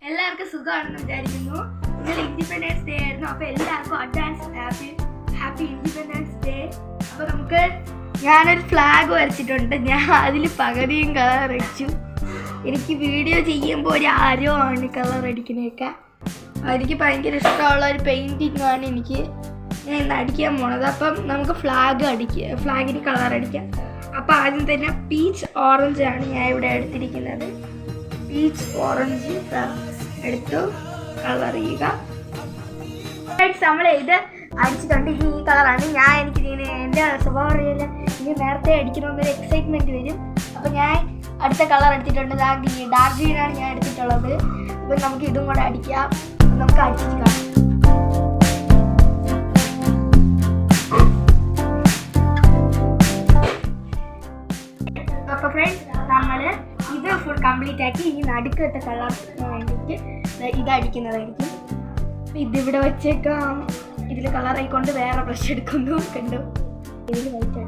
എല്ലാവർക്കും സുഖമാണെന്ന് വിചാരിക്കുന്നു. ഇന്നലെ ഇൻഡിപെൻഡൻസ് ഡേ ആയിരുന്നു. അപ്പോൾ എല്ലാവർക്കും അഡ്വാൻസ് ഹാപ്പി ഇൻഡിപെൻഡൻസ് ഡേ. അപ്പോൾ ഞാനൊരു ഫ്ലാഗ് വരച്ചിട്ടുണ്ട്. ഞാൻ അതിൽ പകുതിയും കളർ അടിച്ചു. എനിക്ക് വീഡിയോ ചെയ്യുമ്പോൾ ഒരു ആരവമാണ് കളർ അടിക്കുന്നതൊക്കെ. എനിക്ക് ഭയങ്കര ഇഷ്ടമുള്ള ഒരു പെയിൻറ്റിങ് ആണ് ഞാൻ ഇന്ന് അടിക്കാൻ പോണത്. അപ്പം നമുക്ക് ഫ്ലാഗിന് കളർ അടിക്കാം. അപ്പോൾ ആദ്യം തന്നെ പീച്ച് ഓറഞ്ച് ആണ് ഞാൻ ഇവിടെ എടുത്തിരിക്കുന്നത്. പീച്ച് ഓറഞ്ച് എടുത്തു കളർ ചെയ്യുക. നമ്മൾ ഇത് അടിച്ചിട്ടുണ്ട്. ഈ കളറാണ്. എനിക്ക് എൻ്റെ സ്വഭാവം അറിയില്ല, ഇനി നേരത്തെ അടിക്കണമെന്നൊരു എക്സൈറ്റ്മെൻറ്റ് വരും. അപ്പോൾ ഞാൻ അടുത്ത കളർ എടുത്തിട്ടുണ്ട്. ഡാർക്ക് ഗ്രീനാണ് ഞാൻ എടുത്തിട്ടുള്ളത്. അപ്പോൾ നമുക്ക് ഇതും കൂടെ അടിക്കാം. നമുക്ക് അടിച്ചിട്ട് കാണാം. അപ്പോൾ ഫ്രണ്ട്സ്, നമ്മൾ ഇത് ഫുൾ കംപ്ലീറ്റ് ആക്കി ഇനി നടുക്കത്തെ കളർ വേണ്ടിയിട്ട് ഇതടിക്കുന്നതായിരിക്കും. ഇതിവിടെ വെച്ചേക്കാം. ഇതിൽ കളർ ആയിക്കൊണ്ട് വേറെ ബ്രഷ് എടുക്കുന്നു. കണ്ടു, ഇതിൽ വൈറ്റ്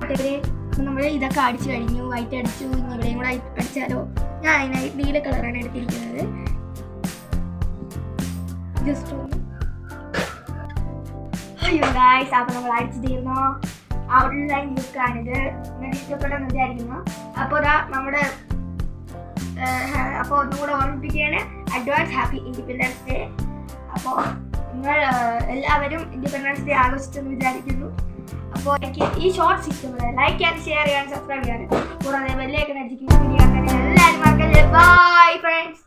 അടിക്കും. നമ്മൾ ഇതൊക്കെ അടിച്ചു കഴിഞ്ഞു. വൈറ്റ് അടിച്ചു. ഇനി ഇവിടെയും കൂടെ അടിച്ചാലോ? ഞാൻ അതിനായി നീല കളറാണ് എടുത്തിരിക്കുന്നത്. ജസ്റ്റ് അയ്യോ ഗൈസ്, അപ്പോൾ നമ്മൾ അടിച്ചു തീർന്നു. ഔട്ട്ലൈൻ ലുക്കാണിത്. നിങ്ങൾക്ക് ഇഷ്ടപ്പെടുമെന്ന് വിചാരിക്കുന്നു. അപ്പോൾ നമ്മുടെ അപ്പോൾ ഒന്നുകൂടെ ഓർമ്മിപ്പിക്കുകയാണ്, അഡ്വാൻസ് ഹാപ്പി ഇൻഡിപെൻഡൻസ് ഡേ. അപ്പോൾ നിങ്ങൾ എല്ലാവരും ഇൻഡിപെൻഡൻസ് ഡേ ആഘോഷിച്ചെന്ന് വിചാരിക്കുന്നു. അപ്പോൾ എനിക്ക് ഈ ഷോർട്സ് ഇഷ്ടപ്പെടുക ലൈക്ക് ചെയ്യാൻ, ഷെയർ ചെയ്യാൻ, സബ്സ്ക്രൈബ് ചെയ്യാൻ, കൂടാതെ ബെല്ലൈക്കൺ അടിച്ചിരിക്കുന്ന വീഡിയോ കാണാൻ എല്ലാവരും മറക്കല്ലേ. Bye friends.